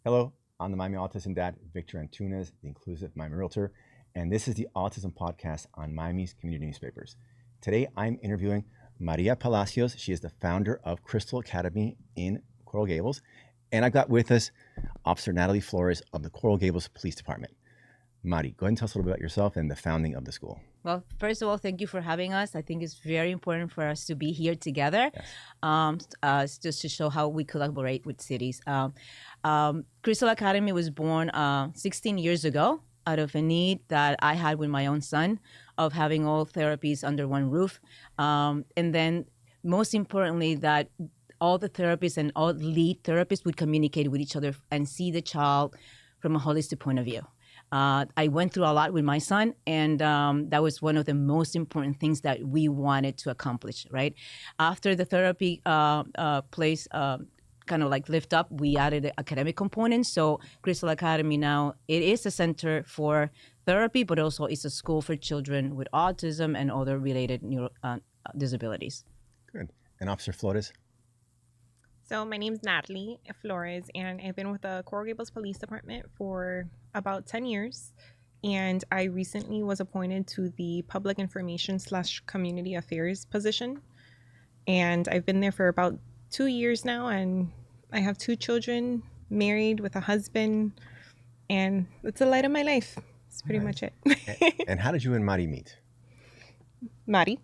Hello, I'm the Miami Autism Dad, Victor Antunez, the inclusive Miami Realtor, and this is the Autism Podcast on Miami's community newspapers. Today, I'm interviewing Maria Palacios. She is the founder of Crystal Academy in Coral Gables, and I've got with us Officer Natalie Flores of the Coral Gables Police Department. Mari, go ahead and tell us a little bit about yourself and the founding of the school. Well, first of all, thank you for having us. I think it's very important for us to be here together, just to show how we collaborate with cities. Crystal Academy was born 16 years ago out of a need that I had with my own son of having all therapies under one roof. And then most importantly, that all the therapists and all lead therapists would communicate with each other and see the child from a holistic point of view. I went through a lot with my son, and that was one of the most important things that we wanted to accomplish, right? After the therapy place kind of like lift up, we added the academic component. So Crystal Academy now, it is a center for therapy, but also it's a school for children with autism and other related neuro disabilities. Good. And Officer Flores? So my name's Natalie Flores, and I've been with the Coral Gables Police Department for about 10 years. And I recently was appointed to the Public Information / Community Affairs position. And I've been there for about 2 years now, and I have 2 children, married with a husband, and that's the light of my life. That's pretty much it. And how did you and Mari meet? Mari.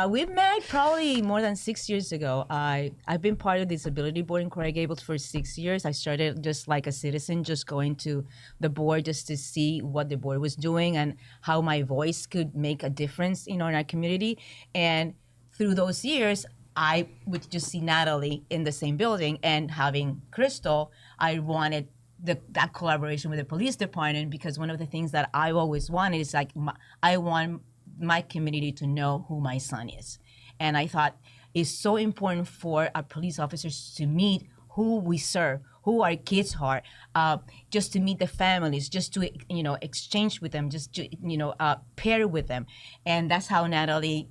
We met probably more than 6 years ago. I've been part of the disability board in Coral Gables for 6 years. I started just like a citizen, just going to the board just to see what the board was doing and how my voice could make a difference, in our community. And through those years, I would just see Natalie in the same building, and having Crystal, I wanted that collaboration with the police department, because one of the things that I always wanted is I want my community to know who my son is. And I thought it's so important for our police officers to meet who we serve, who our kids are, just to meet the families, just to, exchange with them, just to, pair with them. And that's how Natalie,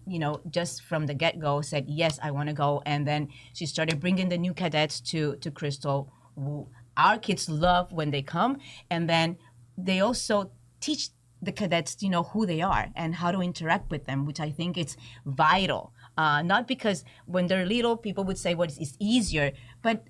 just from the get-go said, yes, I want to go. And then she started bringing the new cadets to Crystal, who our kids love when they come. And then they also teach the cadets, who they are and how to interact with them, which I think it's vital. Not because when they're little, people would say, well, it's easier, but,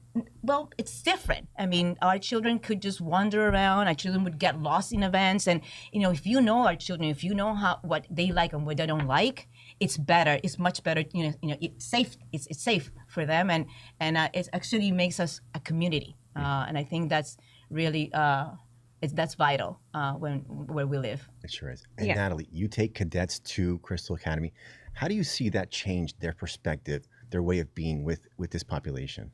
well, it's different. I mean, our children could just wander around. Our children would get lost in events. And, if you know our children, if you know what they like and what they don't like, it's better. It's much better. It's safe. It's safe for them. And it actually makes us a community. And I think that's really... that's vital where we live. It sure is. And Natalie, you take cadets to Crystal Academy. How do you see that change their perspective, their way of being with this population?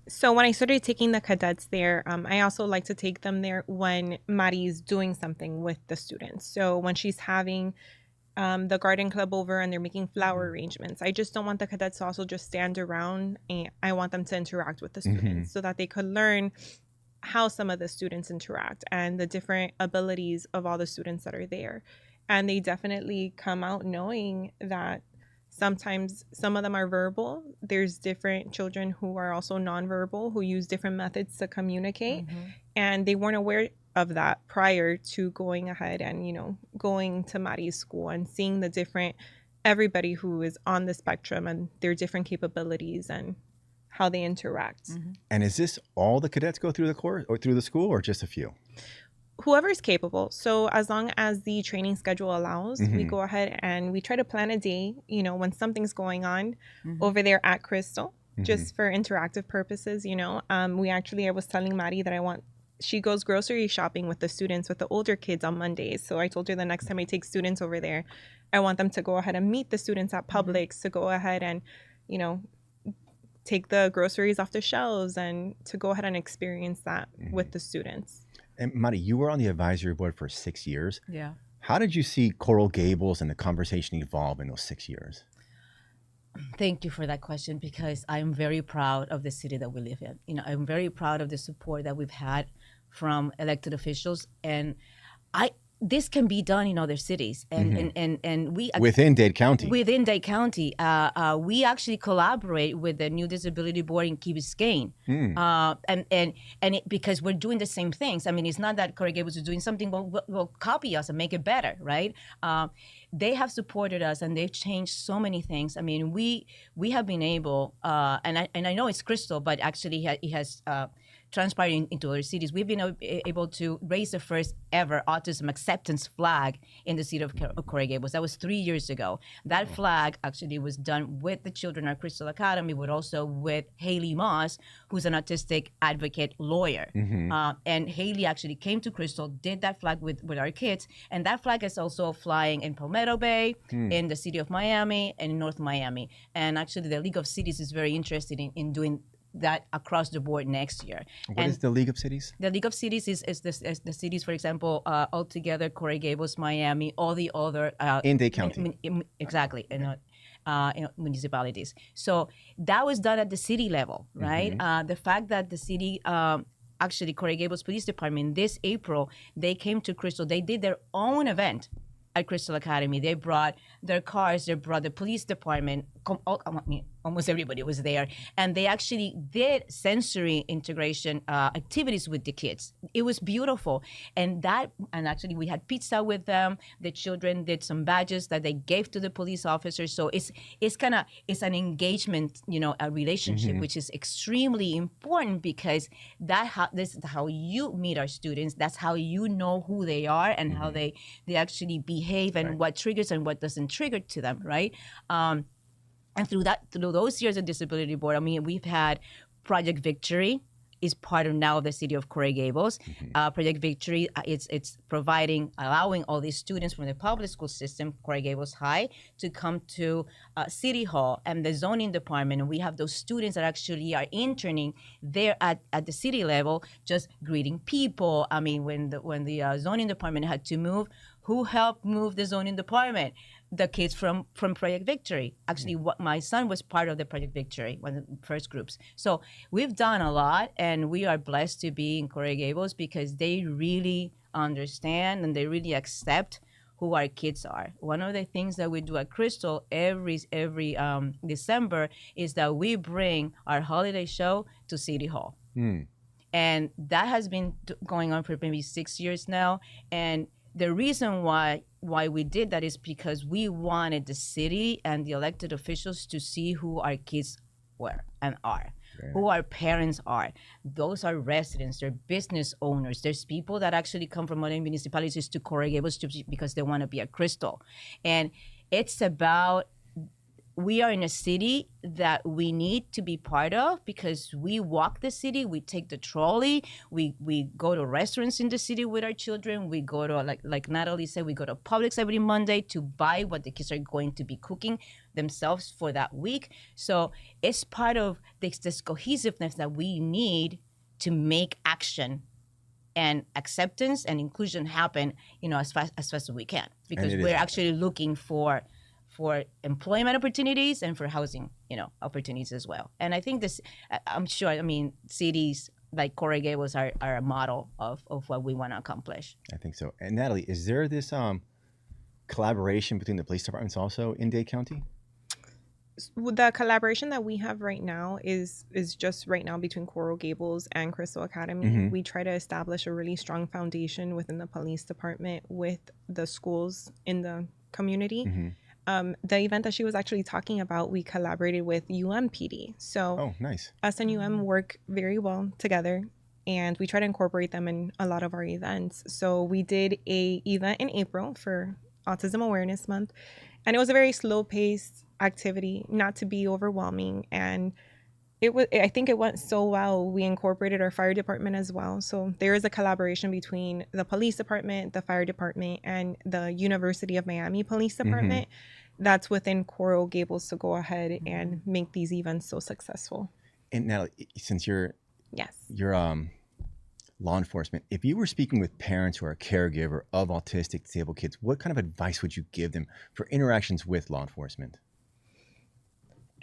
So when I started taking the cadets there, I also like to take them there when Mari's doing something with the students. So when she's having the garden club over and they're making flower arrangements, I just don't want the cadets to also just stand around, and I want them to interact with the students so that they could learn how some of the students interact and the different abilities of all the students that are there. And they definitely come out knowing that sometimes some of them are verbal. There's different children who are also nonverbal, who use different methods to communicate. And they weren't aware of that prior to going ahead and, going to Mari's school and seeing the different, everybody who is on the spectrum and their different capabilities and how they interact. And is this all the cadets go through the course or through the school, or just a few? Whoever's capable. So as long as the training schedule allows, we go ahead and we try to plan a day, when something's going on over there at Crystal, just for interactive purposes. I was telling Maddie that she goes grocery shopping with the students, with the older kids on Mondays. So I told her the next time I take students over there, I want them to go ahead and meet the students at Publix, to go ahead and, take the groceries off the shelves and to go ahead and experience that with the students. And Mari, you were on the advisory board for 6 years. Yeah. How did you see Coral Gables and the conversation evolve in those 6 years? Thank you for that question, because I'm very proud of the city that we live in. I'm very proud of the support that we've had from elected officials. And this can be done in other cities, and we within Dade County. Within Dade County, we actually collaborate with the New Disability Board in Key Biscayne, because we're doing the same things. I mean, it's not that Coral Gables is doing something, will copy us and make it better, right? They have supported us, and they've changed so many things. I mean, we have been able, and I know it's Crystal, but actually it has transpired into other cities. We've been able to raise the first ever autism acceptance flag in the city of Coral Gables. That was 3 years ago. That flag actually was done with the children at Crystal Academy, but also with Haley Moss, who's an autistic advocate lawyer. And Haley actually came to Crystal, did that flag with our kids, and that flag is also flying in Palmetto Bay, in the city of Miami, and in North Miami. And actually, the League of Cities is very interested in doing that across the board next year. What is the League of Cities? The League of Cities is the cities, for example, altogether, Coral Gables, Miami, all the other in Dade County. Exactly, municipalities. So that was done at the city level, right? The fact that the city, actually, Coral Gables Police Department, this April, they came to Crystal. They did their own event at Crystal Academy. They brought their cars, they brought the police department, almost everybody was there, and they actually did sensory integration activities with the kids. It was beautiful, and actually we had pizza with them. The children did some badges that they gave to the police officers. So it's an engagement, a relationship, which is extremely important, because this is how you meet our students. That's how you know who they are and how they actually behave, and what triggers and what doesn't trigger to them, right? And through those years of Disability Board, I mean, we've had Project Victory is part of now the city of Coral Gables. Project Victory, it's allowing all these students from the public school system, Coral Gables High, to come to City Hall and the zoning department. And we have those students that actually are interning there at the city level, just greeting people. I mean, when the zoning department had to move, who helped move the zoning department? The kids from Project Victory. Actually, my son was part of the Project Victory, one of the first groups. So we've done a lot, and we are blessed to be in Coral Gables, because they really understand and they really accept who our kids are. One of the things that we do at Crystal every December is that we bring our holiday show to City Hall. And that has been going on for maybe 6 years now. And the reason why we did that is because we wanted the city and the elected officials to see who our kids were and are, who our parents are. Those are residents, they're business owners. There's people that actually come from other municipalities to Coral Gables because they want to be at Crystal. And it's about, we are in a city that we need to be part of, because we walk the city, we take the trolley, we go to restaurants in the city with our children, we go to, like Natalie said, we go to Publix every Monday to buy what the kids are going to be cooking themselves for that week. So it's part of this cohesiveness that we need to make action and acceptance and inclusion happen, as fast as we can, because we're actually looking for employment opportunities and for housing, opportunities as well. And I think I'm sure, cities like Coral Gables are a model of what we want to accomplish. I think so. And Natalie, is there this collaboration between the police departments also in Dade County? The collaboration that we have right now is just right now between Coral Gables and Crystal Academy. We try to establish a really strong foundation within the police department with the schools in the community. The event that she was actually talking about, we collaborated with UMPD. So nice. Us and UM work very well together, and we try to incorporate them in a lot of our events. So we did a event in April for Autism Awareness Month, and it was a very slow-paced activity, not to be overwhelming. And I think it went so well. We incorporated our fire department as well. So there is a collaboration between the police department, the fire department, and the University of Miami Police Department. That's within Coral Gables to go ahead and make these events so successful. And now, since you're law enforcement, if you were speaking with parents who are a caregiver of autistic disabled kids, what kind of advice would you give them for interactions with law enforcement?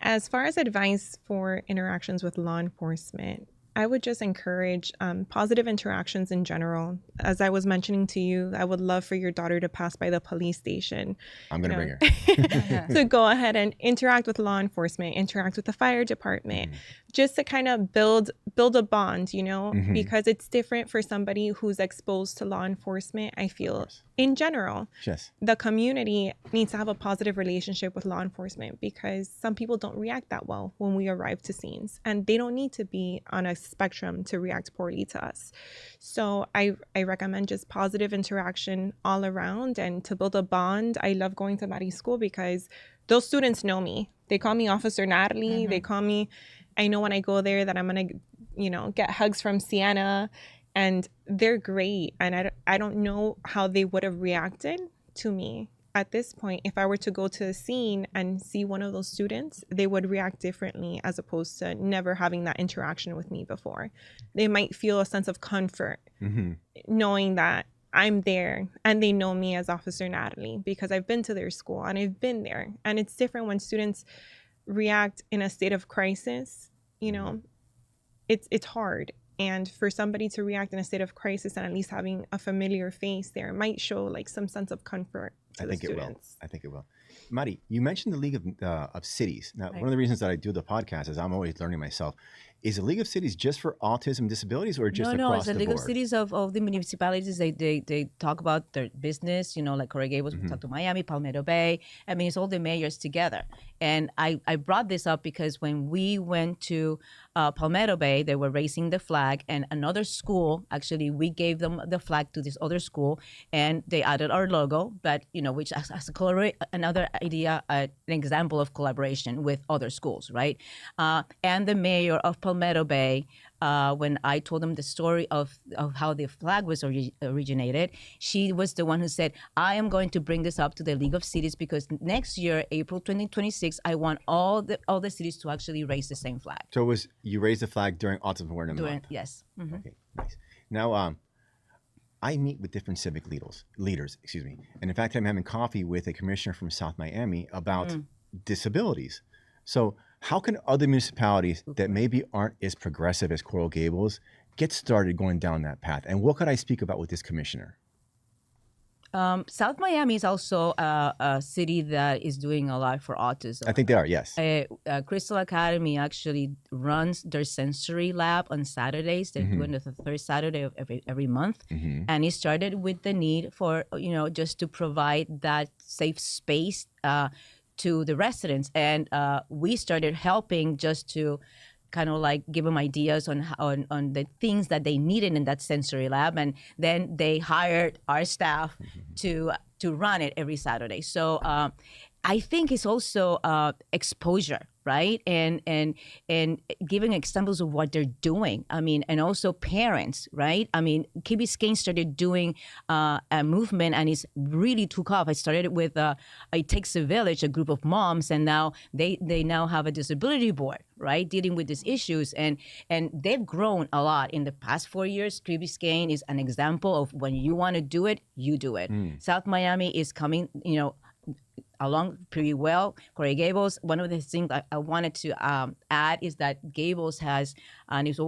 As far as advice for interactions with law enforcement, I would just encourage positive interactions in general. As I was mentioning to you, I would love for your daughter to pass by the police station. I'm going to bring her. To go ahead and interact with law enforcement, interact with the fire department, just to kind of build a bond, because it's different for somebody who's exposed to law enforcement. I feel in general, Yes. the community needs to have a positive relationship with law enforcement, because some people don't react that well when we arrive to scenes, and they don't need to be on a spectrum to react poorly to us. So I recommend just positive interaction all around, and to build a bond. I love going to Maddie's school because those students know me. They call me Officer Natalie. They call me, I know when I go there that I'm going to, get hugs from Sienna, and they're great. And I don't know how they would have reacted to me at this point. If I were to go to a scene and see one of those students, they would react differently as opposed to never having that interaction with me before. They might feel a sense of comfort knowing that I'm there and they know me as Officer Natalie because I've been to their school and I've been there. And it's different when students react in a state of crisis. It's hard. And for somebody to react in a state of crisis and at least having a familiar face there might show like some sense of comfort to the students. I think it will. Mari, you mentioned the League of Cities. Now, one of the reasons that I do the podcast is I'm always learning myself. Is the League of Cities just for autism disabilities or just across the board? No, it's the League of Cities of the municipalities. They talk about their business, like Coral Gables, we talk to Miami, Palmetto Bay. I mean, it's all the mayors together. And I brought this up because when we went to Palmetto Bay, they were raising the flag, and another school, actually, we gave them the flag to this other school, and they added our logo, but, which as another idea, an example of collaboration with other schools, right? And the mayor of Palmetto Bay, when I told them the story of how the flag was originated, she was the one who said, I am going to bring this up to the League of Cities because next year, April 2026, I want all the cities to actually raise the same flag. So you raised the flag during Autism Awareness Month? Yes. Okay, nice. Now, I meet with different civic leaders, and in fact, I'm having coffee with a commissioner from South Miami about disabilities. So how can other municipalities that maybe aren't as progressive as Coral Gables get started going down that path? And what could I speak about with this commissioner? South Miami is also a city that is doing a lot for autism. I think they are, yes. Crystal Academy actually runs their sensory lab on Saturdays. They're doing it the third Saturday of every month. And it started with the need for, just to provide that safe space to the residents. And we started helping just to kind of like give them ideas on the things that they needed in that sensory lab, and then they hired our staff to run it every Saturday. So I think it's also exposure, right? And giving examples of what they're doing. I mean, and also parents, right? I mean, Key Biscayne started doing a movement, and it's really took off. I started with It Takes a Village, a group of moms, and now they now have a disability board, right, dealing with these issues, and they've grown a lot in the past 4 years. Key Biscayne is an example of when you want to do it, you do it. South Miami is coming, along pretty well. Coral Gables, one of the things I wanted to add is that Gables has, and it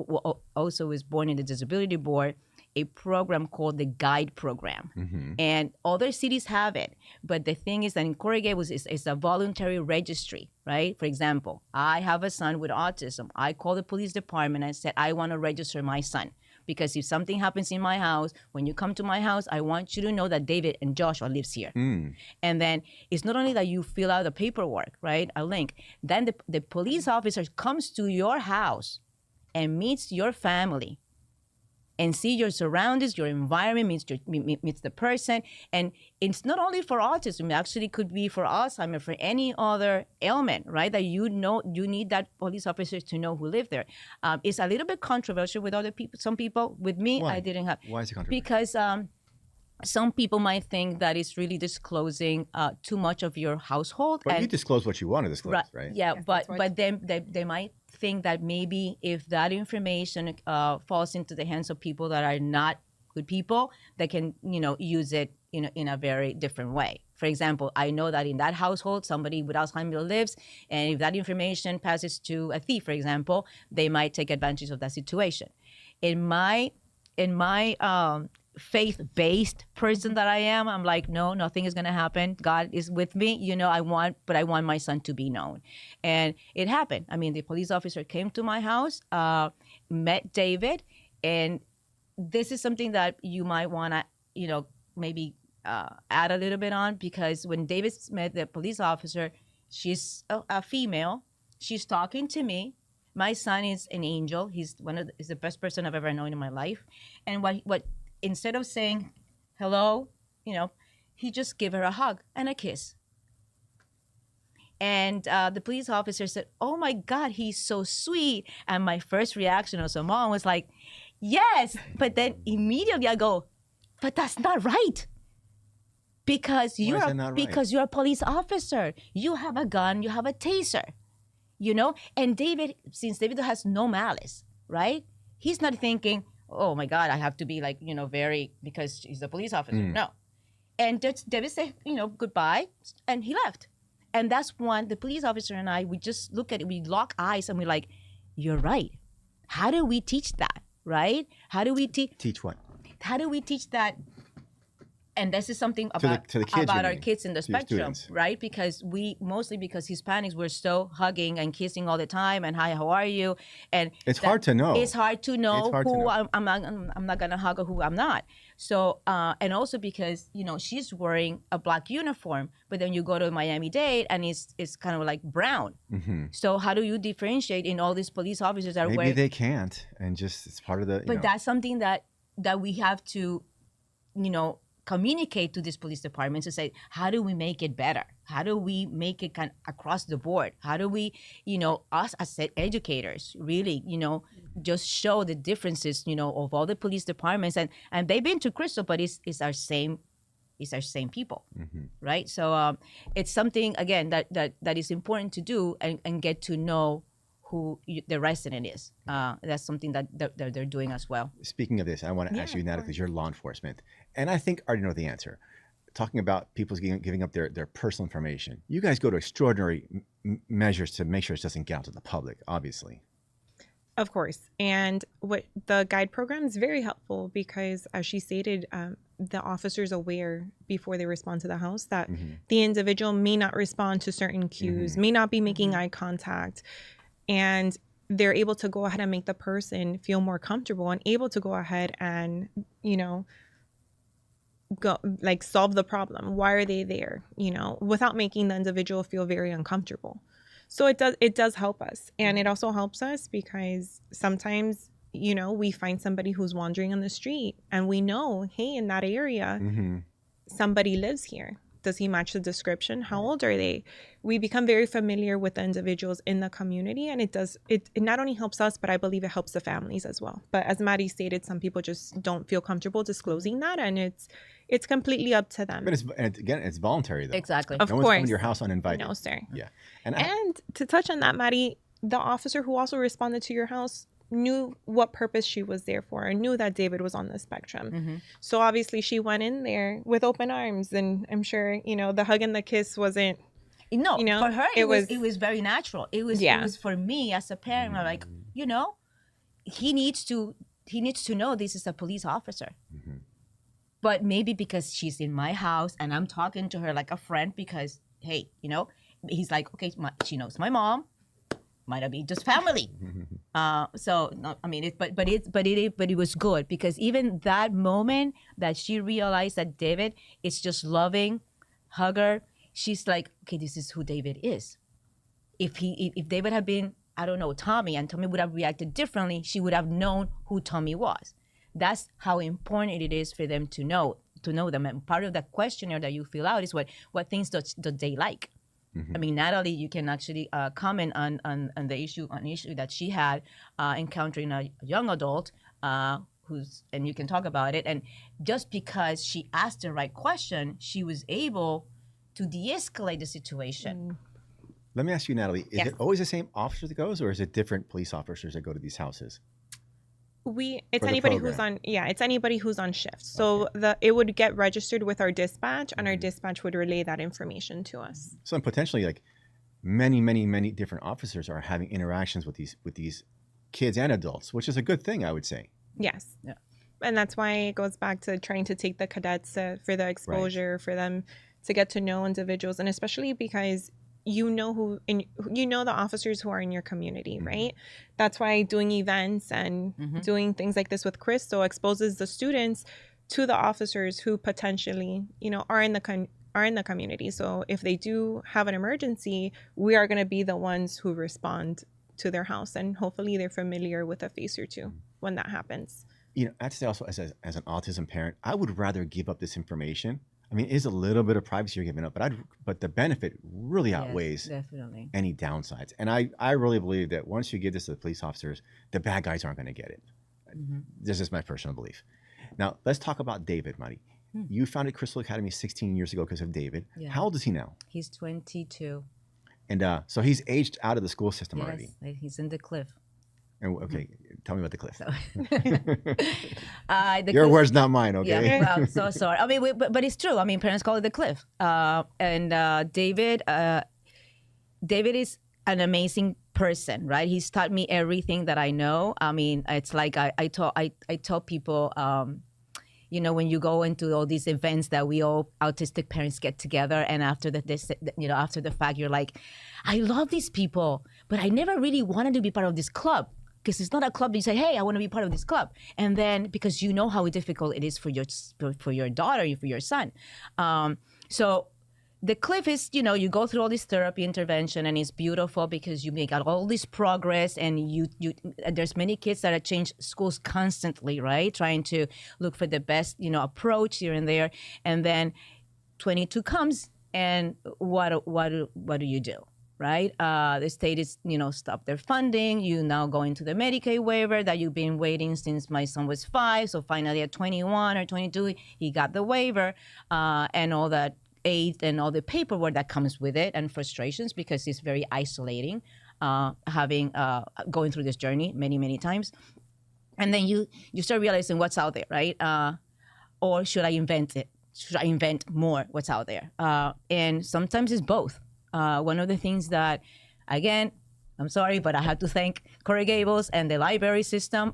also was born in the Disability Board, a program called the Guide Program. And other cities have it. But the thing is that in Coral Gables, it's a voluntary registry, right? For example, I have a son with autism. I call the police department and said, I want to register my son. Because if something happens in my house, when you come to my house, I want you to know that David and Joshua lives here. And then it's not only that you fill out the paperwork, right, a link, then the police officer comes to your house and meets your family and see your surroundings, your environment, meets the person. And it's not only for autism, it actually could be for Alzheimer's, for any other ailment, right? That you need that police officer to know who live there. It's a little bit controversial with other people. Some people, with me, Why? I didn't have. Why is it controversial? Because some people might think that it's really disclosing too much of your household. But you disclose what you want to disclose, right? Yeah, Yes, but then they might think that maybe if that information falls into the hands of people that are not good people that can, use it in a very different way. For example, I know that in that household, somebody with Alzheimer's lives, and if that information passes to a thief, for example, they might take advantage of that situation. In my faith-based person that I am, I'm like, no, nothing is going to happen. God is with me. I want my son to be known. And it happened. I mean, the police officer came to my house, met David, and this is something that you might want to, maybe add a little bit on, because when David met the police officer, she's a female. She's talking to me. My son is an angel. He's the best person I've ever known in my life. And what instead of saying hello, he just gave her a hug and a kiss. And the police officer said, "Oh my God, he's so sweet." And my first reaction as a mom was like, "Yes," but then immediately I go, "But that's not right." Because you're a police officer. You have a gun, you have a taser. And since David has no malice, right? He's not thinking, "Oh my God, I have to be like, because he's a police officer." No. And David said, goodbye, and he left. And that's when the police officer and I, we just look at it, we lock eyes, and we're like, "You're right. How do we teach that, right? How do we teach what? How do we teach that?" And this is something to the kids, about our kids in the spectrum, students. right? Because because Hispanics, we're so hugging and kissing all the time, and "Hi, how are you?" And it's hard to know. It's hard to know who I'm not gonna hug or who I'm not. So and also because she's wearing a black uniform, but then you go to Miami-Dade and it's kind of like brown. Mm-hmm. So how do you differentiate in all these police officers that are wearing? Maybe they can't, and just it's part of the. But that's something that we have to, communicate to these police departments to say, how do we make it better? How do we make it kind of across the board? How do we, us as educators really, just show the differences, of all the police departments, and they've been to Crystal, but it's our same people, mm-hmm. right? So it's something again that is important to do and get to know who the resident is. That's something that they're doing as well. Speaking of this, I want to ask you, Natalie, because you're law enforcement, and I think I already know the answer. Talking about people giving up their personal information, you guys go to extraordinary measures to make sure it doesn't get out to the public, obviously. Of course. And what the guide program is very helpful because, as she stated, the officer's aware before they respond to the house that mm-hmm. the individual may not respond to certain cues, mm-hmm. may not be making mm-hmm. eye contact. And they're able to go ahead and make the person feel more comfortable and able to go ahead and, go like solve the problem. Why are they there? Without making the individual feel very uncomfortable. So it does help us. And it also helps us because sometimes, we find somebody who's wandering on the street and we know, hey, in that area, mm-hmm. somebody lives here. Does he match the description? How old are they? We become very familiar with the individuals in the community, and it not only helps us, but I believe it helps the families as well. But as Maddie stated, some people just don't feel comfortable disclosing that, and it's completely up to them. But it's voluntary though. Exactly. Of course. No one's coming to your house uninvited. No, sir. Yeah. And to touch on that, Maddie, the officer who also responded to your house knew what purpose she was there for and knew that David was on the spectrum. Mm-hmm. So obviously she went in there with open arms, and I'm sure, the hug and the kiss wasn't. No, for her, it was very natural. It was for me as a parent, I'm like, he needs to know this is a police officer. Mm-hmm. But maybe because she's in my house and I'm talking to her like a friend because, hey, he's like, okay, she knows my mom. Might not be just family. So no, I mean, but it was good because even that moment that she realized that David is just loving, hugger, she's like, okay, this is who David is. If David had been, I don't know, Tommy, and Tommy would have reacted differently, she would have known who Tommy was. That's how important it is for them to know them. And part of that questionnaire that you fill out is what things do they like. Mm-hmm. I mean, Natalie, you can actually comment on the issue that she had encountering a young adult and you can talk about it. And just because she asked the right question, she was able to de-escalate the situation. Let me ask you, Natalie, is it always the same officer that goes, or is it different police officers that go to these houses? It's For the anybody who's program. on it's anybody who's on shift. So it would get registered with our dispatch, and our dispatch would relay that information to us. So potentially, like many different officers are having interactions with these kids and adults, which is a good thing, I would say. Yes. Yeah. And that's why it goes back to trying to take the cadets for the exposure, for them to get to know individuals, and especially because you know the officers who are in your community, right? That's why doing events and doing things like this with Crystal exposes the students to the officers who potentially, are in the community. So if they do have an emergency, we are going to be the ones who respond to their house, and hopefully they're familiar with a face or two when that happens. I'd say also as an autism parent, I would rather give up this information. I mean, it is a little bit of privacy you're giving up, but the benefit really outweighs definitely any downsides. And I really believe that once you give this to the police officers, the bad guys aren't going to get it. This is my personal belief. Now, let's talk about David, Mari. You founded Crystal Academy 16 years ago because of David. Yeah. How old is he now? He's 22. And so he's aged out of the school system already. Yes, he's in the cliff. And okay, tell me about the cliff. The Your cliff, words, not mine. Okay. Yeah, well, so sorry. I mean, but it's true. I mean, parents call it the cliff. David is an amazing person, right? He's taught me everything that I know. I mean, it's like I tell people, when you go into all these events that we all autistic parents get together, and after the fact, you're like, I love these people, but I never really wanted to be part of this club. Because it's not a club that you say, hey, I want to be part of this club. And then because you know how difficult it is for your daughter, for your son. So the cliff is, you go through all this therapy intervention, and it's beautiful because you make all this progress, and there's many kids that have changed schools constantly, right? Trying to look for the best, approach here and there. And then 22 comes, and what do you do? Right? The state is, stop their funding. You now go into the Medicaid waiver that you've been waiting since my son was 5. So finally at 21 or 22, he got the waiver and all that aid and all the paperwork that comes with it, and frustrations because it's very isolating going through this journey many times. And then you start realizing what's out there, right? Or should I invent it? Should I invent more what's out there? And sometimes it's both. One of the things that, again, I'm sorry, but I have to thank Cory Gables and the library system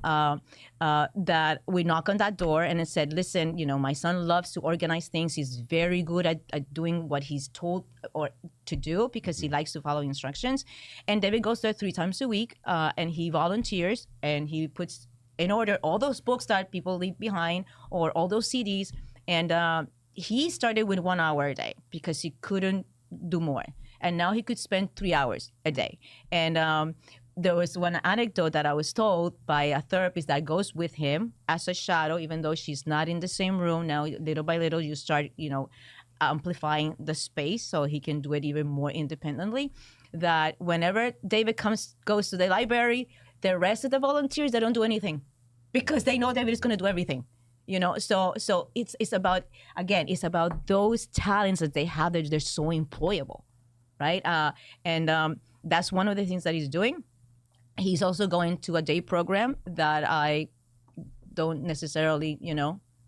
that we knock on that door and it said, listen, my son loves to organize things. He's very good at doing what he's told or to do because he likes to follow instructions. And David goes there 3 times a week and he volunteers and he puts in order all those books that people leave behind or all those CDs. And he started with 1 hour a day because he couldn't do more. And now he could spend 3 hours a day. And there was one anecdote that I was told by a therapist that goes with him as a shadow, even though she's not in the same room. Now, little by little, you start, amplifying the space so he can do it even more independently. That whenever David goes to the library, the rest of the volunteers, they don't do anything because they know David is going to do everything. So it's about, again, it's about those talents that they have that they're so employable. Right. And that's one of the things that he's doing. He's also going to a day program that I don't necessarily,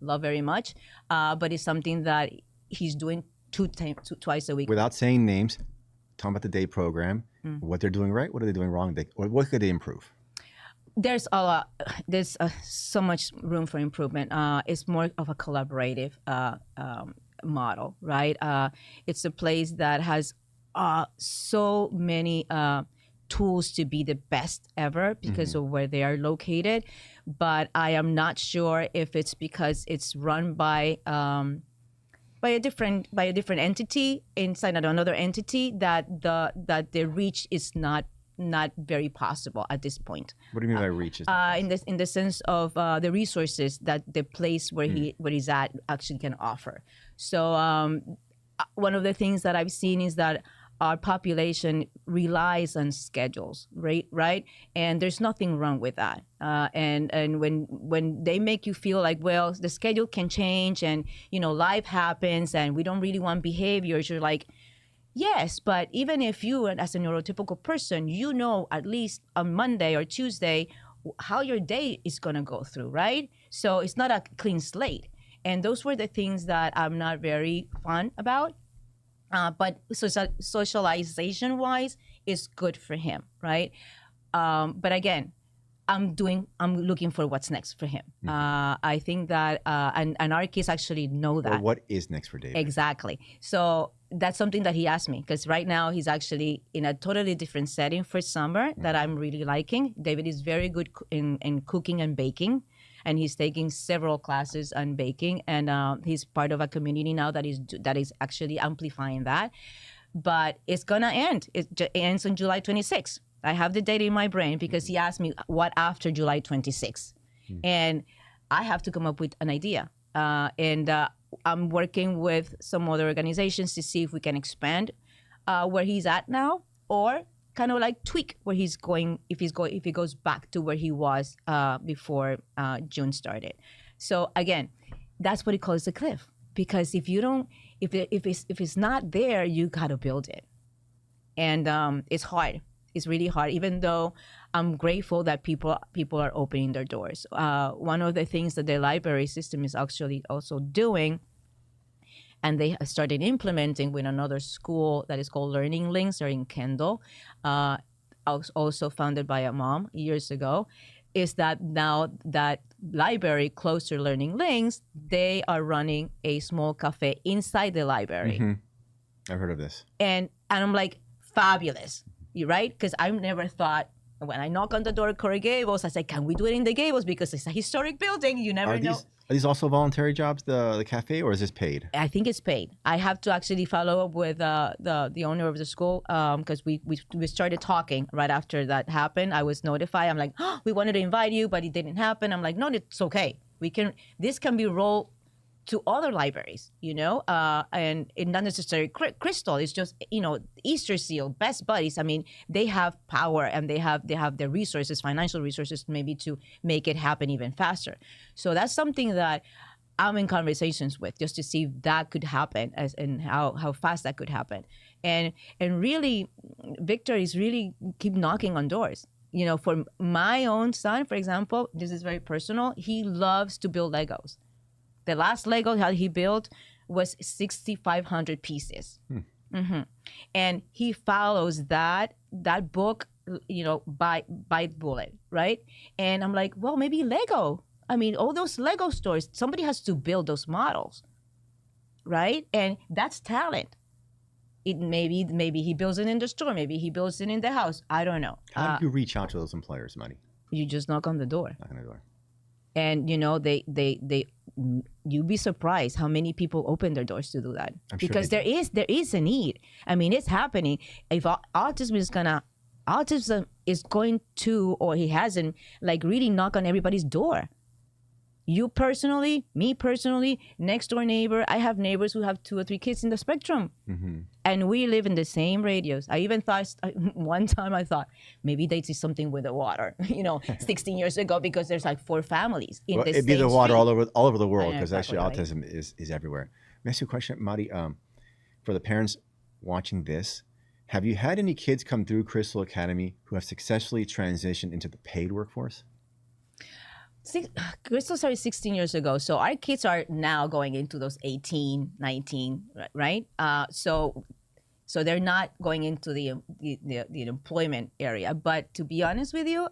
love very much. But it's something that he's doing twice a week. Without saying names, talking about the day program, what they're doing right, what are they doing wrong, or what could they improve? There's a lot. There's so much room for improvement. It's more of a collaborative model, right? It's a place that has so many tools to be the best ever because of where they are located, but I am not sure if it's because it's run by a different entity inside another entity that the reach is not very possible at this point. What do you mean by reach? In the sense of the resources that the place where he's at actually can offer. So one of the things that I've seen is that our population relies on schedules, right? And there's nothing wrong with that. And when they make you feel like, well, the schedule can change and, life happens and we don't really want behaviors, you're like, yes, but even if you, as a neurotypical person, at least on Monday or Tuesday, how your day is going to go through, right? So it's not a clean slate. And those were the things that I'm not very fun about. But socialization wise is good for him, right? But again, I'm looking for what's next for him. I think that, and our kids actually know that. Well, what is next for David? Exactly. So that's something that he asked me, because right now he's actually in a totally different setting for summer that I'm really liking. David is very good in cooking and baking, and he's taking several classes on baking, and he's part of a community now that is actually amplifying that. But it's gonna end. It ends on July 26th. I have the date in my brain because he asked me what after July 26th, and I have to come up with an idea. And I'm working with some other organizations to see if we can expand where he's at now, or kind of like tweak where he's going if he goes back to where he was before June started. So again, that's what he calls the cliff, because if it's not there, you gotta build it, and it's hard. It's really hard, even though I'm grateful that people are opening their doors. One of the things that the library system is actually also doing, and they started implementing with another school that is called Learning Links. They're in Kendall, also founded by a mom years ago, is that now that library close to Learning Links, they are running a small cafe inside the library. I've heard of this. And I'm like, fabulous. You're right, because I've never thought, when I knock on the door at Coral Gables, I say, can we do it in the Gables, because it's a historic building. You never know. Are these also voluntary jobs, the cafe, or is this paid? I think it's paid. I have to actually follow up with the owner of the school, because we started talking right after that happened. I was notified. I'm like, oh, we wanted to invite you, but it didn't happen. I'm like, no, it's okay. This can be rolled to other libraries, and it not necessarily Crystal. It's just, Easter Seal, Best Buddies. I mean, they have power, and they have the resources, financial resources, maybe to make it happen even faster. So that's something that I'm in conversations with, just to see if that could happen, and how fast that could happen. And really, Victor is really keep knocking on doors. For my own son, for example, this is very personal. He loves to build Legos. The last Lego he built was 6,500 pieces. And he follows that book, by bullet, right? And I'm like, well, maybe Lego. I mean, all those Lego stores, somebody has to build those models, right? And that's talent. Maybe he builds it in the store. Maybe he builds it in the house. I don't know. How do you reach out to those employers, Mari? You just knock on the door. Knock on the door. And you'd be surprised how many people open their doors to do that. Because there is a need. I mean, it's happening. If autism is going to, or he hasn't, like, really knock on everybody's door. You personally, me personally, next door neighbor. I have neighbors who have 2 or 3 kids in the spectrum, and we live in the same radius. I even thought one time maybe they see something with the water, 16 years ago, because there's like 4 families in the same it'd be the water street. all over the world, because Exactly actually right. autism is everywhere. Let me ask you a question, Mari. For the parents watching this, have you had any kids come through Crystal Academy who have successfully transitioned into the paid workforce? Crystal started 16 years ago, so our kids are now going into those 18, 19, right? So they're not going into the employment area. But to be honest with you,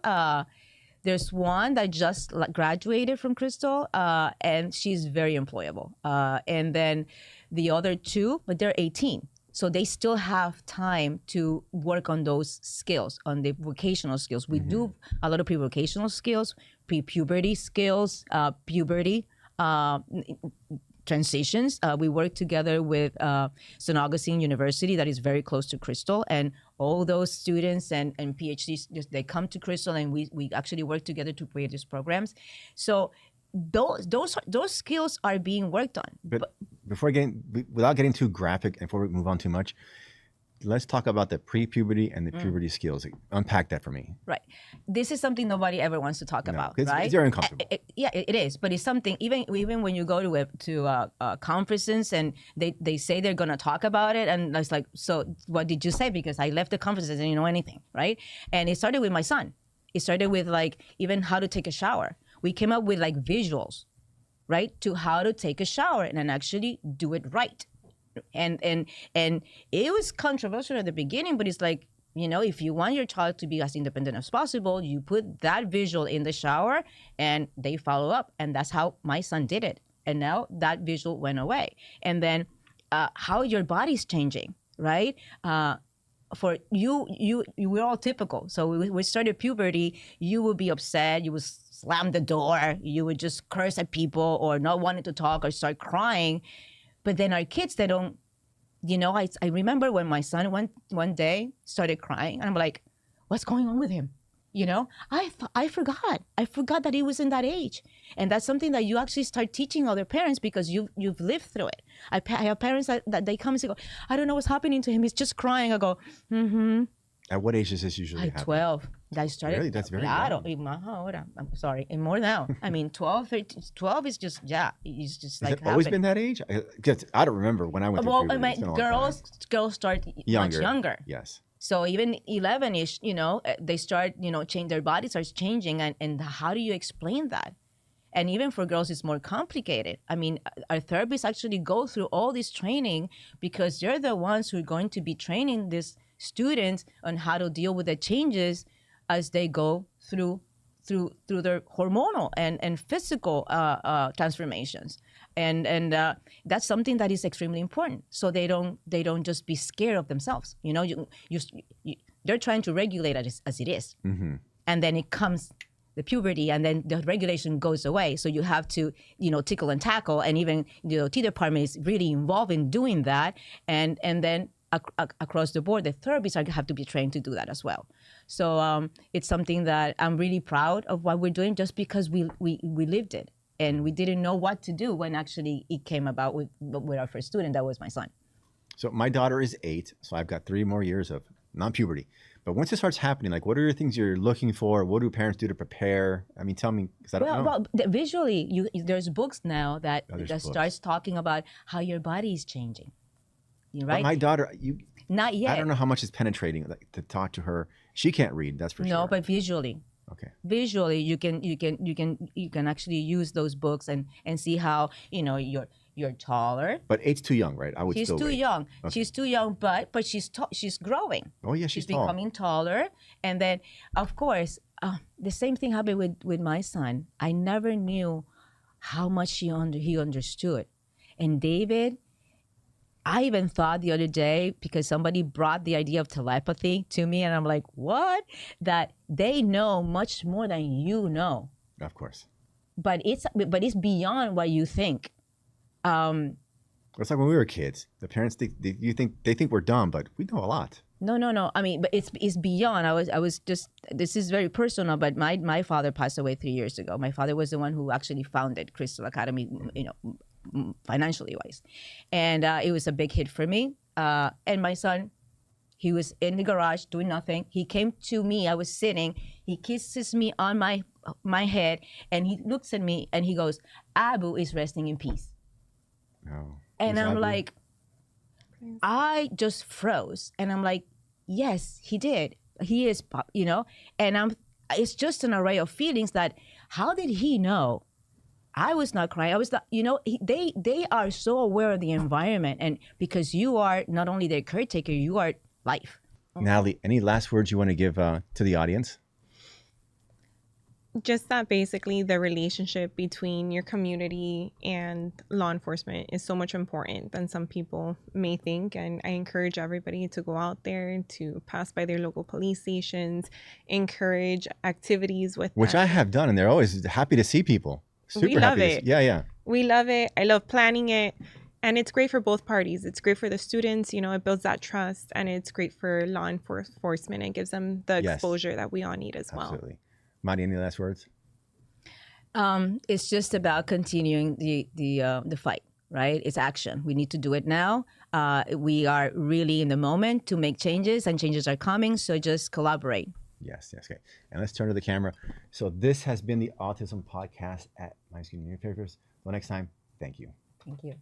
there's one that just graduated from Crystal, and she's very employable. And then the other 2, but they're 18. So they still have time to work on those skills, on the vocational skills. We do a lot of pre-vocational skills, pre-puberty skills, puberty transitions. We work together with St. Augustine University, that is very close to Crystal, and all those students and PhDs, they come to Crystal, and we actually work together to create these programs. So those skills are being worked on. But without getting too graphic, and before we move on too much, let's talk about the pre-puberty and the puberty skills. Unpack that for me. Right. This is something nobody ever wants to talk about, right? It's very uncomfortable. It is. But it's something, even when you go to conferences and they say they're going to talk about it, and it's like, so what did you say? Because I left the conferences and I didn't know anything, right? And it started with my son. It started with like even how to take a shower. We came up with like visuals, right, to how to take a shower and actually do it right. And it was controversial at the beginning, but it's like, you know, if you want your child to be as independent as possible, you put that visual in the shower and they follow up. And that's how my son did it. And now that visual went away. And then how your body's changing, right? For you we're all typical. So we started puberty, you would be upset, you would slam the door, you would just curse at people or not wanting to talk or start crying. But then our kids, they don't, you know, I remember when my son one day started crying, and I'm like, what's going on with him? You know, I forgot that he was in that age. And that's something that you actually start teaching other parents because you've lived through it. I have parents that they come and say, I don't know what's happening to him. He's just crying. I go, mm-hmm. At what age does this usually happen? 12. I started. Really? That's very young. I'm sorry. And more now. I mean, 12, 13, 12 is just, it's just like Has it always been that age? I don't remember when I went through puberty. It's been a long time. Girls start much younger. Yes. So even 11-ish, you know, they start, you know, change, their body starts changing. And how do you explain that? And even for girls, it's more complicated. I mean, our therapists actually go through all this training because they're the ones who are going to be training these students on how to deal with the changes as they go through their hormonal and physical transformations. And that's something that is extremely important. So they don't just be scared of themselves. You know, they're trying to regulate it as it is. Mm-hmm. And then it comes the puberty, and then the regulation goes away. So you have to, you know, tickle and tackle, and even the OT department is really involved in doing that. And then across the board, the therapists have to be trained to do that as well. So it's something that I'm really proud of what we're doing, just because we lived it. And we didn't know what to do when actually it came about with our first student. That was my son. So my daughter is 8, so I've got 3 more years of non-puberty. But once it starts happening, like, what are the things you're looking for? What do parents do to prepare? I mean, tell me, because I don't know. Well, visually, there's books now that starts talking about how your body is changing. Right? But my daughter, not yet. I don't know how much is penetrating to talk to her. She can't read, that's for sure. No, but visually. Okay. Visually, you can actually use those books and see how, you know, you're taller. But 8's too young, right? She's too young. Okay. She's too young, but she's growing. Oh yeah, she's tall. Becoming taller, and then of course the same thing happened with my son. I never knew how much he understood, and David. I even thought the other day, because somebody brought the idea of telepathy to me, and I'm like, what? That they know much more than you know. Of course. But it's beyond what you think. It's like when we were kids. The parents think we're dumb, but we know a lot. No. I mean, but it's beyond. I was just, this is very personal, but my father passed away 3 years ago. My father was the one who actually founded Crystal Academy, you know, financially wise, and it was a big hit for me. And my son, he was in the garage doing nothing. He came to me. I was sitting. He kisses me on my head, and he looks at me and he goes, "Abu is resting in peace." Oh, and I'm like, I just froze, and I'm like, yes, he did. He is, you know, and it's just an array of feelings that, how did he know? I was not crying. I was not, you know, they are so aware of the environment, and because you are not only their caretaker, you are life. Natalie, any last words you want to give to the audience? Just that basically the relationship between your community and law enforcement is so much important than some people may think. And I encourage everybody to go out there, to pass by their local police stations, encourage activities with Which them. I have done, and they're always happy to see people. We love it. Yeah. We love it. I love planning it. And it's great for both parties. It's great for the students, you know, it builds that trust, and it's great for law enforcement. It gives them the exposure that we all need as well. Absolutely. Mari, any last words? It's just about continuing the fight, right? It's action. We need to do it now. We are really in the moment to make changes, and changes are coming. So just collaborate. Yes. Okay. And let's turn to the camera. So this has been the Autism Podcast at Miami-Dade Newspapers. Until next time, thank you. Thank you.